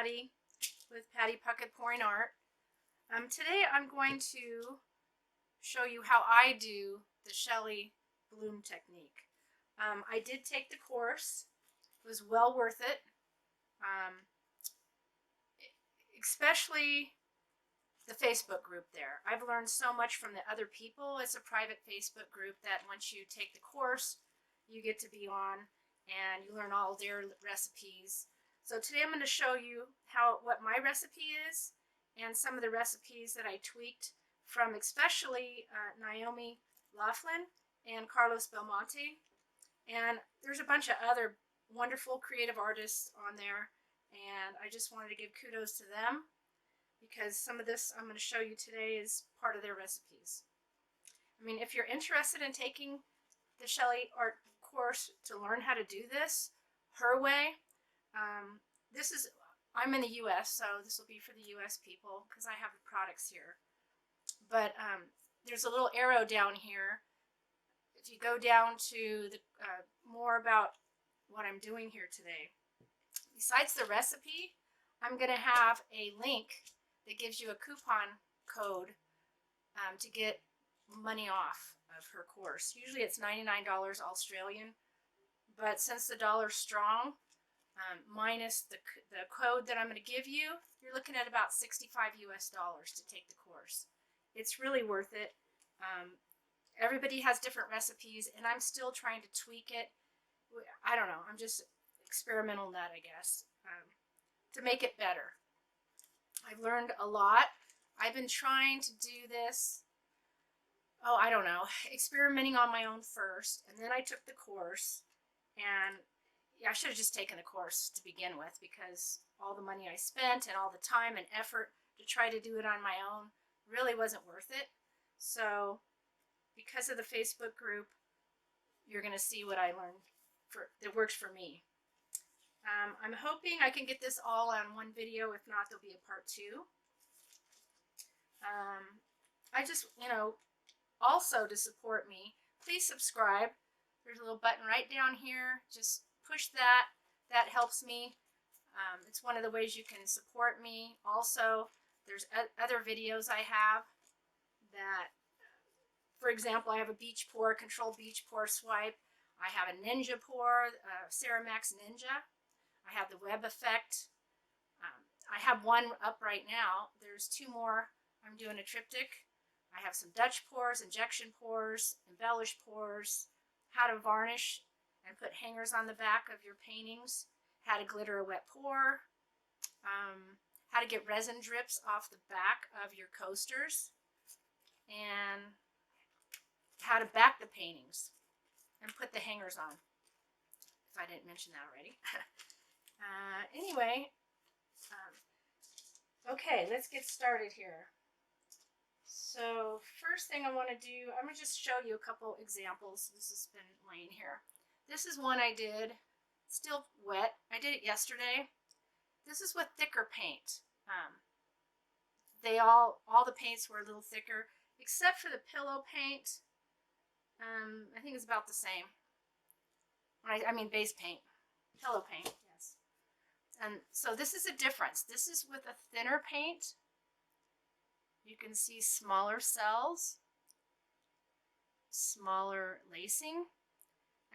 Patty with Patty Puckett Pouring Art. Today I'm going to show you how I do the Shelee bloom technique. I did take the course. It was well worth it. Especially the Facebook group there. I've learned so much from the other people. It's a private Facebook group that once you take the course, you get to be on and you learn all their recipes. So today I'm going to show you what my recipe is and some of the recipes that I tweaked from especially Naomi Laughlin and Carlos Belmonte. And there's a bunch of other wonderful creative artists on there, and I just wanted to give kudos to them because some of this I'm going to show you today is part of their recipes. I mean, if you're interested in taking the Sheleeart course to learn how to do this her way, I'm in the US, so this will be for the US people because I have the products here. But there's a little arrow down here. If you go down to the more about what I'm doing here today. Besides the recipe, I'm going to have a link that gives you a coupon code to get money off of her course. Usually it's $99 Australian, but since the dollar's strong, minus the code that I'm going to give you, you're looking at about $65 US to take the course. It's really worth it. Everybody has different recipes, and I'm still trying to tweak it. I don't know. I'm just experimental nut, I guess, to make it better. I've learned a lot. I've been trying to do this, I don't know, experimenting on my own first, and then I took the course, and yeah, I should have just taken the course to begin with because all the money I spent and all the time and effort to try to do it on my own really wasn't worth it. So because of the Facebook group, you're going to see what I learned that works for me. I'm hoping I can get this all on one video. If not, there'll be a part 2. I just, also to support me, please subscribe. There's a little button right down here. Just push that. That helps me. It's one of the ways you can support me. Also, there's other videos I have that, for example, I have a beach pour, controlled beach pour swipe. I have a ninja pour, Ceramax Ninja. I have the web effect. I have one up right now. There's 2 more. I'm doing a triptych. I have some Dutch pours, injection pours, embellish pours, how to varnish and put hangers on the back of your paintings, how to glitter a wet pour, how to get resin drips off the back of your coasters, and how to back the paintings and put the hangers on, if I didn't mention that already. Anyway, okay, let's get started here. So first thing I want to do, I'm going to just show you a couple examples. This has been laying here. This is one I did, still wet. I did it yesterday. This is with thicker paint. All the paints were a little thicker, except for the pillow paint. I think it's about the same. I mean base paint, pillow paint, yes. And so this is a difference. This is with a thinner paint. You can see smaller cells, smaller lacing,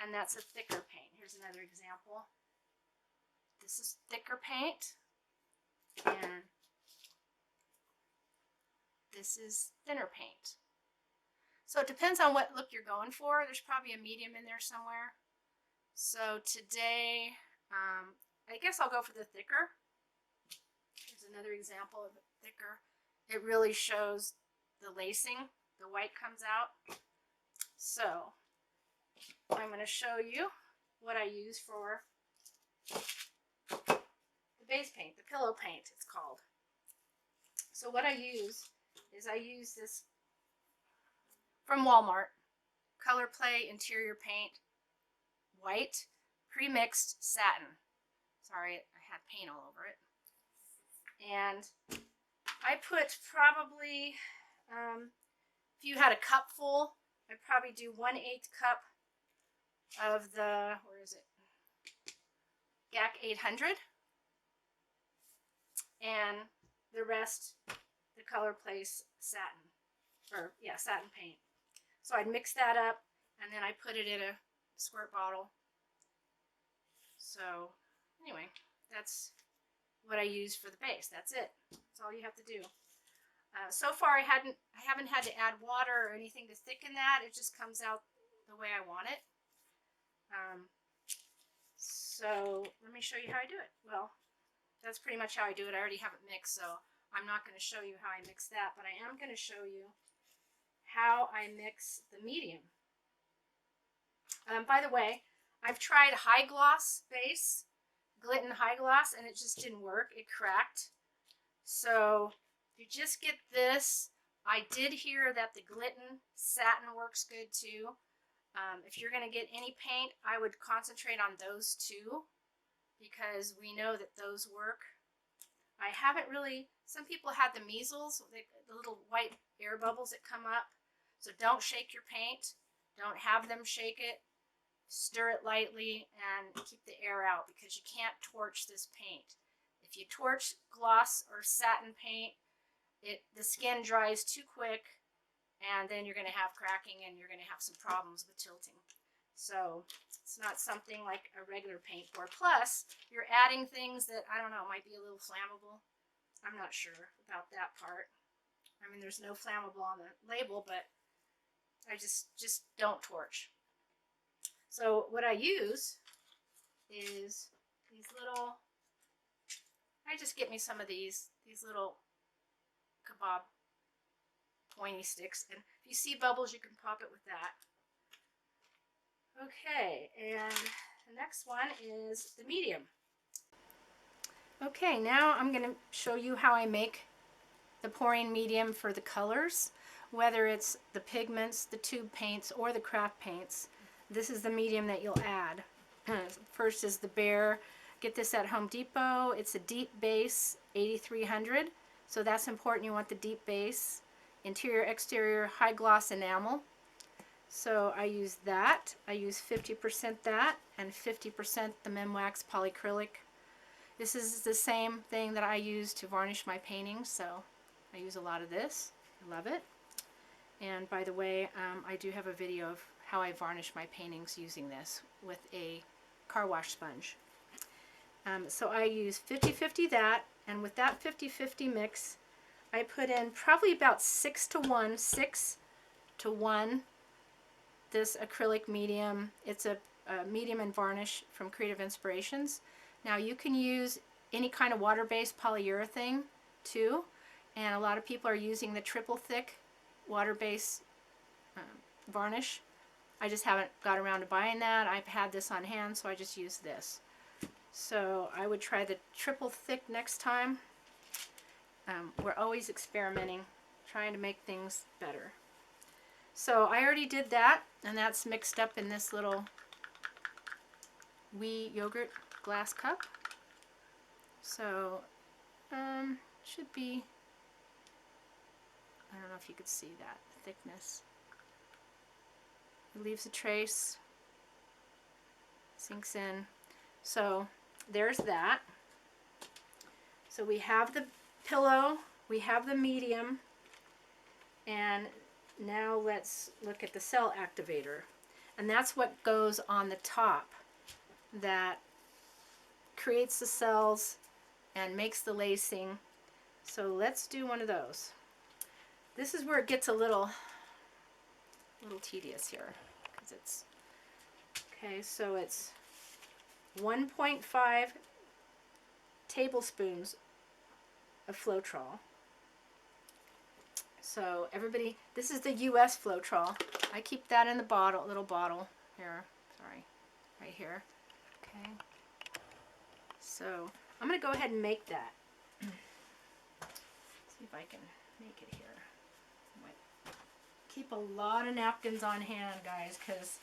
and that's a thicker paint. Here's another example. This is thicker paint, and this is thinner paint. So it depends on what look you're going for. There's probably a medium in there somewhere. So today, I guess I'll go for the thicker. Here's another example of it thicker. It really shows the lacing. The white comes out. So I'm going to show you what I use for the base paint, the pillow paint it's called. So what I use is this from Walmart, Color Play Interior Paint, white, pre-mixed satin. Sorry, I had paint all over it. And I put probably, if you had a cup full, I'd probably do 1/8 cup of the, where is it? GAC 800. and the rest, the Color Place satin, or yeah, satin paint. So I'd mix that up, and then I put it in a squirt bottle. So anyway, that's what I use for the base. That's it. That's all you have to do. So far, I haven't had to add water or anything to thicken that. It just comes out the way I want it. So let me show you how I do it. Well, that's pretty much how I do it. I already have it mixed, so I'm not going to show you how I mix that, but I am going to show you how I mix the medium. By the way, I've tried high gloss base, Glidden high gloss, and it just didn't work. It cracked. So you just get this. I did hear that the Glidden satin works good too. If you're going to get any paint, I would concentrate on those two because we know that those work. I haven't really, some people had the measles, the little white air bubbles that come up. So don't shake your paint. Don't have them shake it. Stir it lightly and keep the air out because you can't torch this paint. If you torch gloss or satin paint, the skin dries too quick, and then you're going to have cracking and you're going to have some problems with tilting. So it's not something like a regular paint pour. Plus, you're adding things that, I don't know, might be a little flammable. I'm not sure about that part. I mean, there's no flammable on the label, but I just don't torch. So what I use is these little, I just get me some of these little kebab pointy sticks, and if you see bubbles you can pop it with that. Okay, and the next one is the medium. Okay, now I'm going to show you how I make the pouring medium for the colors, whether it's the pigments, the tube paints, or the craft paints. This is the medium that you'll add. First is the Behr. Get this at Home Depot. It's a deep base, 8300. So that's important. You want the deep base. Interior, exterior, high gloss enamel. So I use that. I use 50% that and 50% the Minwax Polycrylic. This is the same thing that I use to varnish my paintings, so I use a lot of this. I love it. And by the way, I do have a video of how I varnish my paintings using this with a car wash sponge. So I use 50-50 that, and with that 50-50 mix, I put in probably about 6 to 1 this acrylic medium. It's a medium and varnish from Creative Inspirations. Now you can use any kind of water-based polyurethane too, and a lot of people are using the triple thick water-based varnish. I just haven't got around to buying that. I've had this on hand, so I just use this. So I would try the triple thick next time. We're always experimenting, trying to make things better. So I already did that, and that's mixed up in this little wee yogurt glass cup. So should be, I don't know if you could see that thickness. It leaves a trace, sinks in. So there's that. So we have the pillow, we have the medium, and now let's look at the cell activator. And that's what goes on the top that creates the cells and makes the lacing. So let's do one of those. This is where it gets a little tedious here, because it's okay. So it's 1.5 tablespoons of Floetrol. So everybody, this is the US Floetrol. I keep that in the bottle, little bottle here. Sorry, right here. Okay. So I'm going to go ahead and make that. See if I can make it here. Keep a lot of napkins on hand, guys, because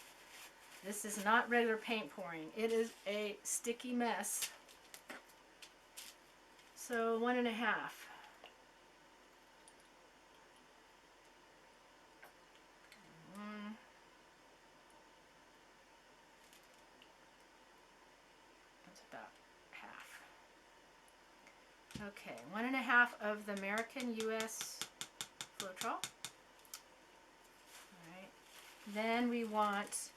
this is not regular paint pouring. It is a sticky mess. So 1.5. That's about half. Okay, 1.5 of the American US Floetrol. Alright. Then we want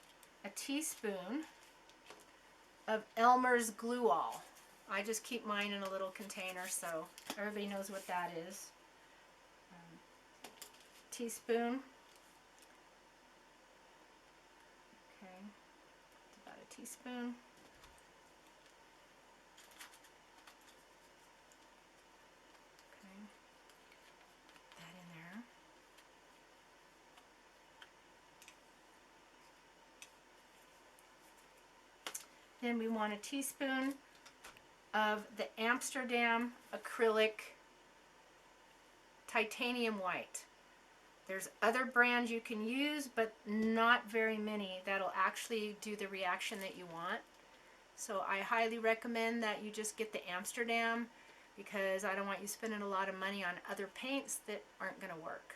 a teaspoon of Elmer's Glue All. I just keep mine in a little container so everybody knows what that is. Teaspoon. Okay, about a teaspoon. Okay, that in there. Then we want a teaspoon of the Amsterdam Acrylic Titanium White. There's other brands you can use, but not very many that'll actually do the reaction that you want. So I highly recommend that you just get the Amsterdam, because I don't want you spending a lot of money on other paints that aren't going to work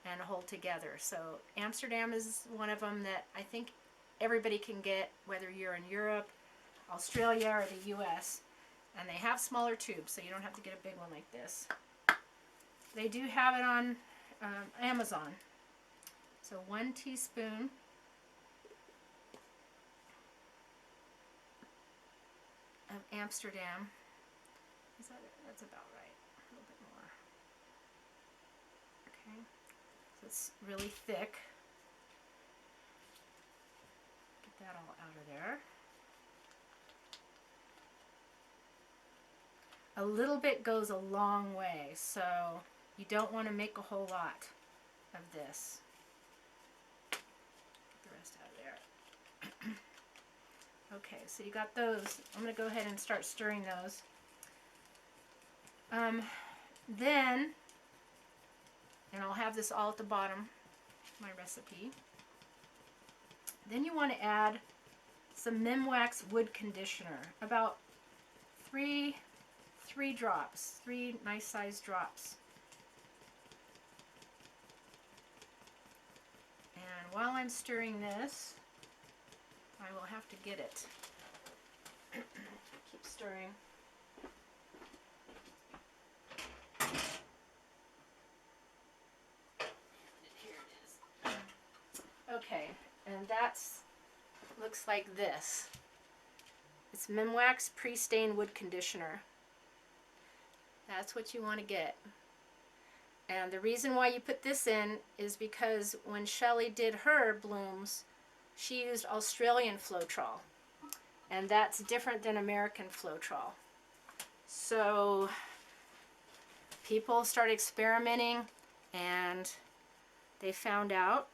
and hold together. So Amsterdam is one of them that I think everybody can get, whether you're in Europe, Australia, or the US. And they have smaller tubes, so you don't have to get a big one like this. They do have it on Amazon. So 1 teaspoon of Amsterdam. Is that it? That's about right. A little bit more. Okay. So it's really thick. Get that all out of there. A little bit goes a long way, so you don't want to make a whole lot of this. Get the rest out of there. Okay, so you got those. I'm going to go ahead and start stirring those. Then, and I'll have this all at the bottom, my recipe. Then you want to add some Minwax Wood Conditioner, about three drops, 3 nice sized drops. And while I'm stirring this, I will have to get it. Keep stirring. Here it is. Okay, and that's looks like this. It's Minwax Pre-Stain Wood Conditioner. That's what you want to get. And the reason why you put this in is because when Shelee did her blooms, she used Australian Floetrol. And that's different than American Floetrol. So people started experimenting and they found out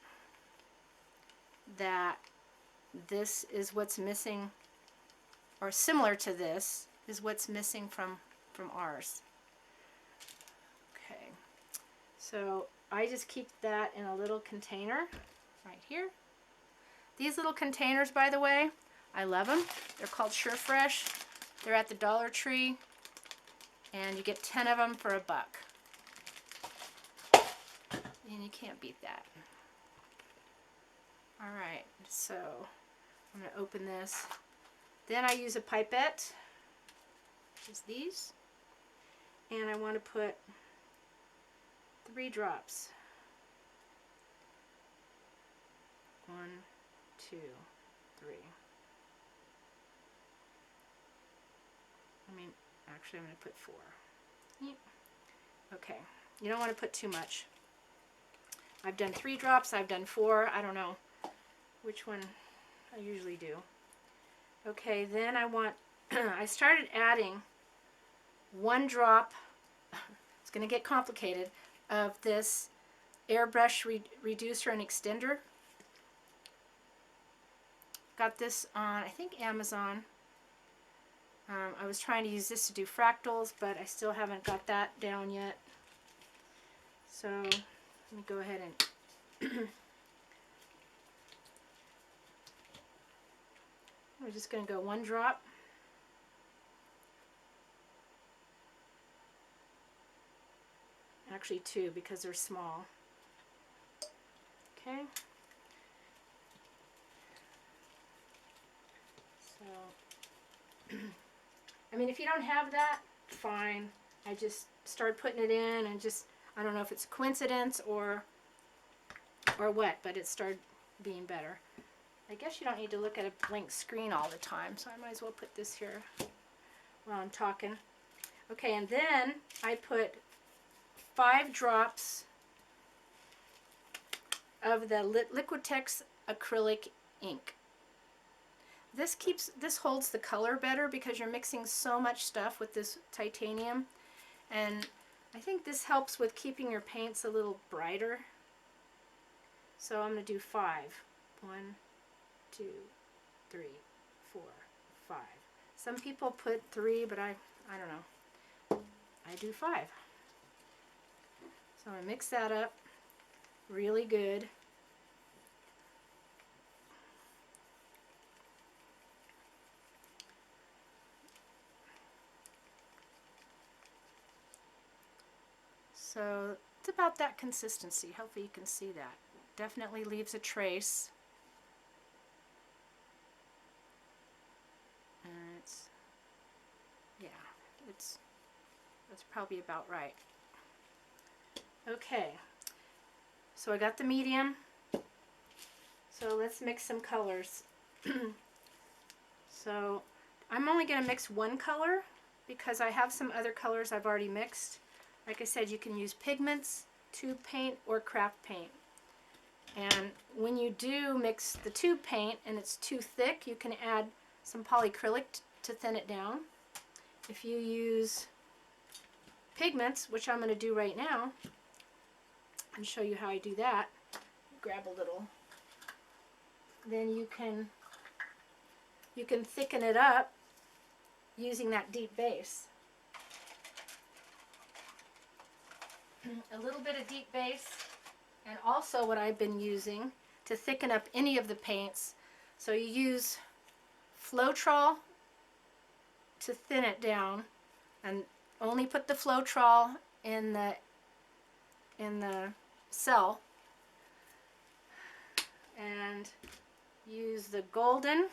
that this is what's missing, or similar to this is what's missing from ours. Okay, so I just keep that in a little container right here. These little containers, by the way, I love them. They're called SureFresh. They're at the Dollar Tree, and you get 10 of them for $1. And you can't beat that. Alright, so I'm going to open this. Then I use a pipette, which is these, and I want to put 3 drops. 1, 2, 3. Actually I'm going to put 4. Yep. Okay, you don't want to put too much. I've done 3 drops, I've done 4, I don't know which one I usually do. Okay, then I want, I started adding 1 drop, it's going to get complicated, of this airbrush reducer and extender. Got this on, I think, Amazon. I was trying to use this to do fractals, but I still haven't got that down yet. So let me go ahead and we're just going to go 1 drop. Actually 2 because they're small. Okay. So, I mean, if you don't have that, fine. I just started putting it in, and just, I don't know if it's a coincidence or what, but it started being better. I guess you don't need to look at a blank screen all the time, so I might as well put this here while I'm talking. Okay, and then I put 5 drops of the Liquitex Acrylic Ink. This holds the color better because you're mixing so much stuff with this titanium, and I think this helps with keeping your paints a little brighter. So I'm going to do 5. 1, 2, 3, 4, 5. Some people put 3, but I don't know. I do 5. So I'm going to mix that up really good. So it's about that consistency. Hopefully you can see that. Definitely leaves a trace. And that's probably about right. Okay, so I got the medium. So let's mix some colors. So I'm only going to mix one color because I have some other colors I've already mixed. Like I said, you can use pigments, tube paint, or craft paint. And when you do mix the tube paint and it's too thick, you can add some polycrylic to thin it down. If you use pigments, which I'm going to do right now, and show you how I do that, grab a little, then you can thicken it up using that deep base. A little bit of deep base, and also what I've been using to thicken up any of the paints. So you use Floetrol to thin it down, and only put the Floetrol in the cell, and use the Golden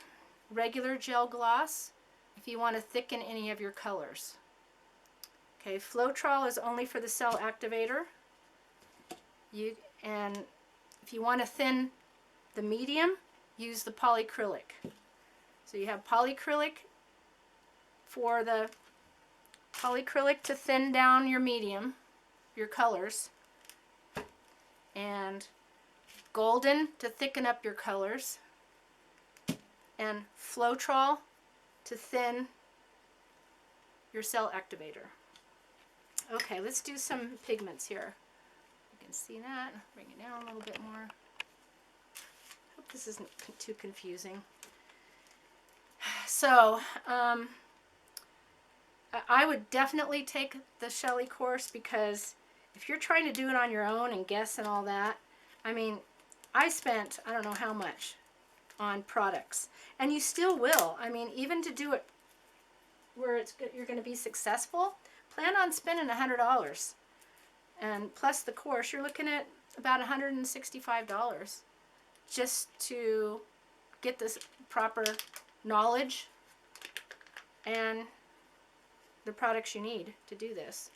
regular gel gloss if you want to thicken any of your colors. Okay, Floetrol is only for the cell activator. And if you want to thin the medium, use the polycrylic. So you have polycrylic for the polycrylic to thin down your medium, your colors, and Golden to thicken up your colors, and Floetrol to thin your cell activator. Okay, let's do some pigments here. You can see that. Bring it down a little bit more. Hope this isn't too confusing. So, I would definitely take the Shelee course, because if you're trying to do it on your own and guess and all that, I mean, I spent I don't know how much on products, and you still will. I mean, even to do it where you're going to be successful, plan on spending $100, and plus the course, you're looking at about $165 just to get this proper knowledge and the products you need to do this.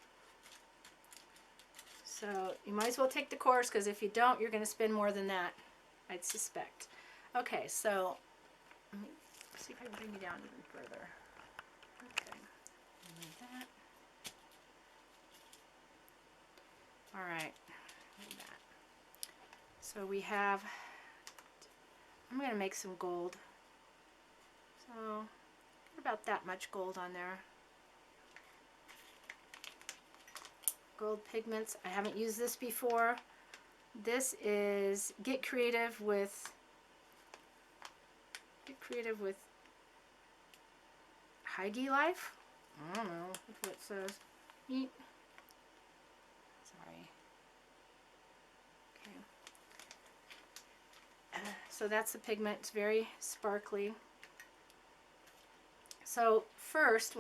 So you might as well take the course, because if you don't, you're going to spend more than that, I'd suspect. Okay, so let me see if I can bring you down even further. Okay, like that. All right, like that. So we have, I'm going to make some gold. So about that much gold on there. Gold pigments. I haven't used this before. This is Get Creative with Hygie Life. I don't know what it says. Eat. Sorry. Okay. So that's the pigment. It's very sparkly. So first,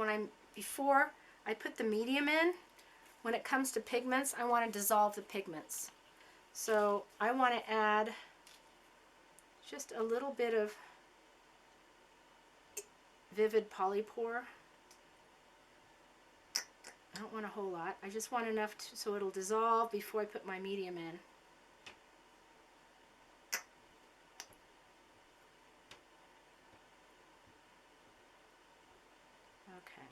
before I put the medium in, when it comes to pigments, I want to dissolve the pigments. So I want to add just a little bit of Vivid Polypore. I don't want a whole lot. I just want enough so it'll dissolve before I put my medium in. Okay.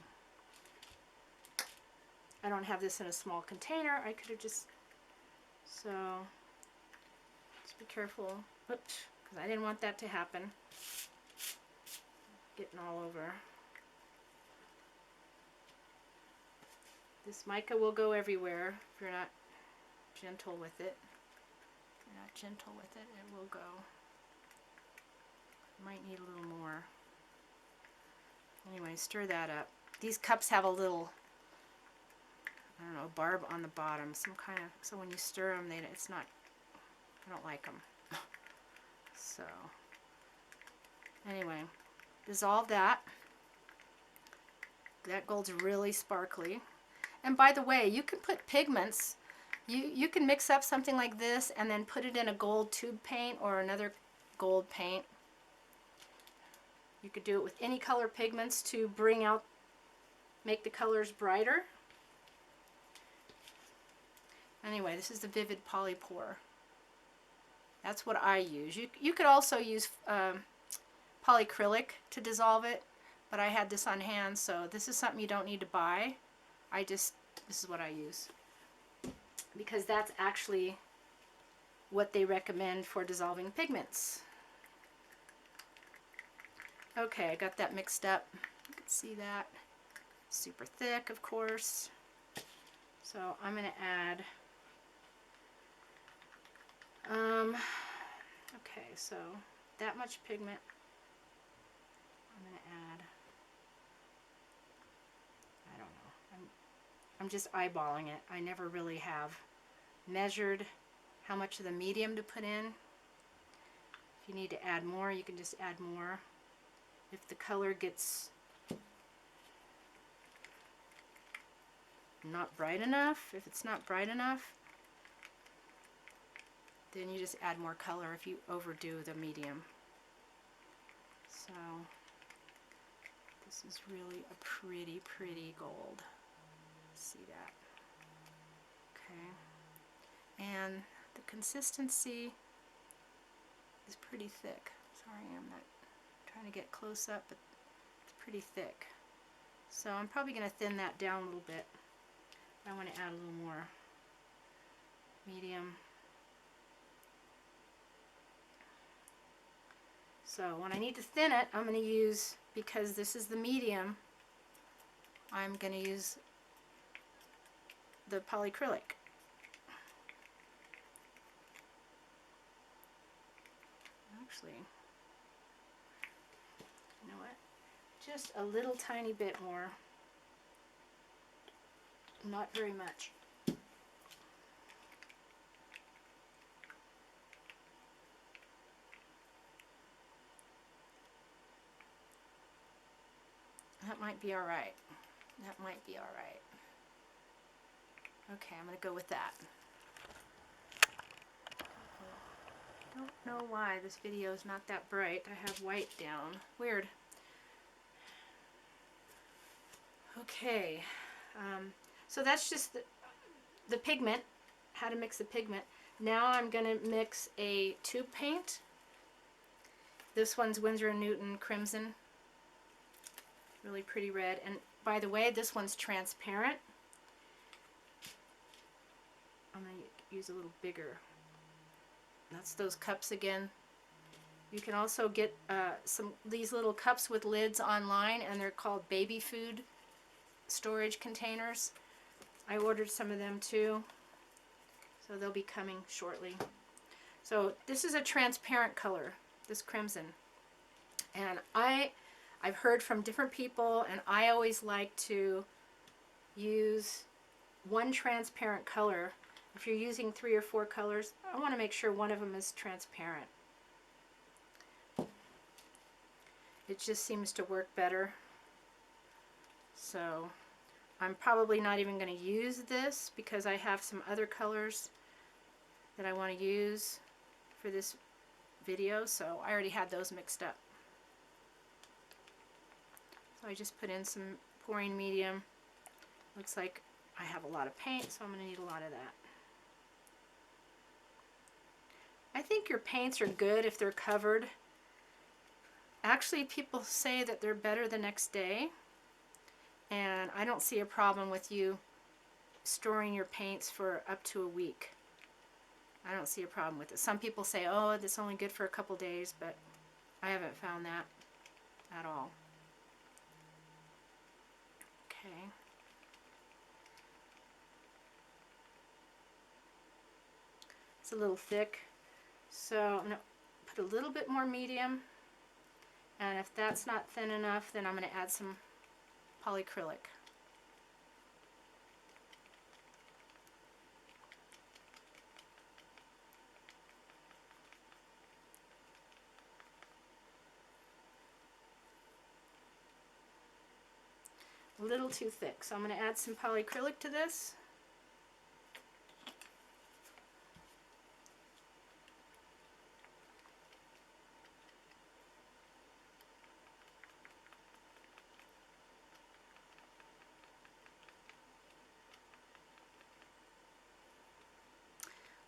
I don't have this in a small container. I could have just, so just be careful. Oops, because I didn't want that to happen. Getting all over. This mica will go everywhere if you're not gentle with it. If you're not gentle with it, it will go. Might need a little more. Anyway, stir that up. These cups have a little, I don't know, barb on the bottom, some kind of, so when you stir them, it's not, I don't like them. So, anyway, dissolve that. That gold's really sparkly. And by the way, you can put pigments. You can mix up something like this and then put it in a gold tube paint or another gold paint. You could do it with any color pigments to bring out, make the colors brighter. Anyway, this is the Vivid Polypore. That's what I use. You could also use polycrylic to dissolve it, but I had this on hand, so this is something you don't need to buy. This is what I use, because that's actually what they recommend for dissolving pigments. Okay, I got that mixed up. You can see that. Super thick, of course. So I'm going to add, okay, so that much pigment. I'm going to add, I don't know, I'm just eyeballing it. I never really have measured how much of the medium to put in. If you need to add more, you can just add more. If the color gets not bright enough, if it's not bright enough, then you just add more color if you overdo the medium. So this is really a pretty, pretty gold. See that? Okay. And the consistency is pretty thick. Sorry, I'm not trying to get close up, but it's pretty thick. So I'm probably going to thin that down a little bit. I want to add a little more medium. So when I need to thin it, I'm going to use, because this is the medium, I'm going to use the polycrylic. Actually, you know what? Just a little tiny bit more. Not very much. That might be all right. That might be all right. Okay, I'm going to go with that. I don't know why this video is not that bright. I have white down. Weird. Okay. So that's just the pigment, how to mix the pigment. Now I'm going to mix a tube paint. This one's Winsor & Newton Crimson. Really pretty red. And by the way, this one's transparent. I'm going to use a little bigger. That's those cups again. You can also get these little cups with lids online, and they're called baby food storage containers. I ordered some of them too, so they'll be coming shortly. So this is a transparent color, this crimson, and I've heard from different people, and I always like to use one transparent color. If you're using 3 or 4 colors, I want to make sure one of them is transparent. It just seems to work better. So I'm probably not even going to use this because I have some other colors that I want to use for this video, so I already had those mixed up. So I just put in some pouring medium. Looks like I have a lot of paint, so I'm going to need a lot of that. I think your paints are good if they're covered. Actually, people say that they're better the next day, and I don't see a problem with you storing your paints for up to a week. I don't see a problem with it. Some people say, oh, it's only good for a couple days, but I haven't found that at all. Okay. It's a little thick, so I'm going to put a little bit more medium, and if that's not thin enough, then I'm going to add some polycrylic. A little too thick, so I'm going to add some polycrylic to this.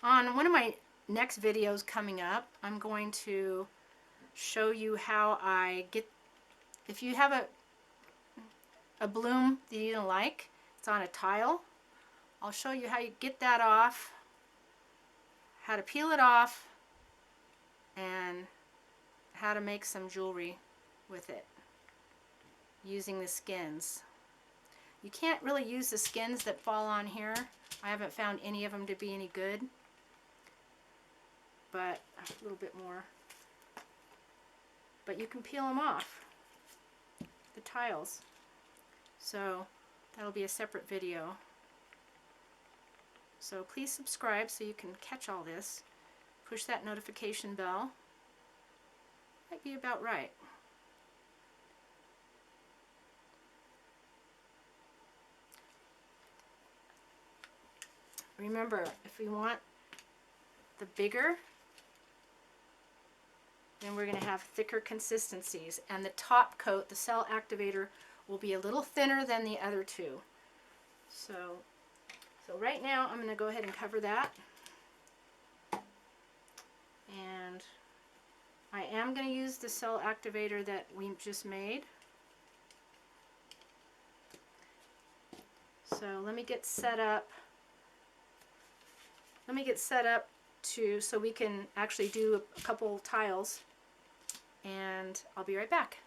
On one of my next videos coming up, I'm going to show you how I get, if you have a bloom that you don't like, it's on a tile, I'll show you how you get that off, how to peel it off, and how to make some jewelry with it using the skins. You can't really use the skins that fall on here. I haven't found any of them to be any good, but a little bit more. But you can peel them off, the tiles. So that'll be a separate video. So please subscribe so you can catch all this. Push that notification bell. Might be about right. Remember, if we want the bigger, then we're going to have thicker consistencies, and the top coat, the cell activator, will be a little thinner than the other two. So right now I'm going to go ahead and cover that, and I am going to use the cell activator that we just made. So let me get set up. So we can actually do a couple tiles, and I'll be right back.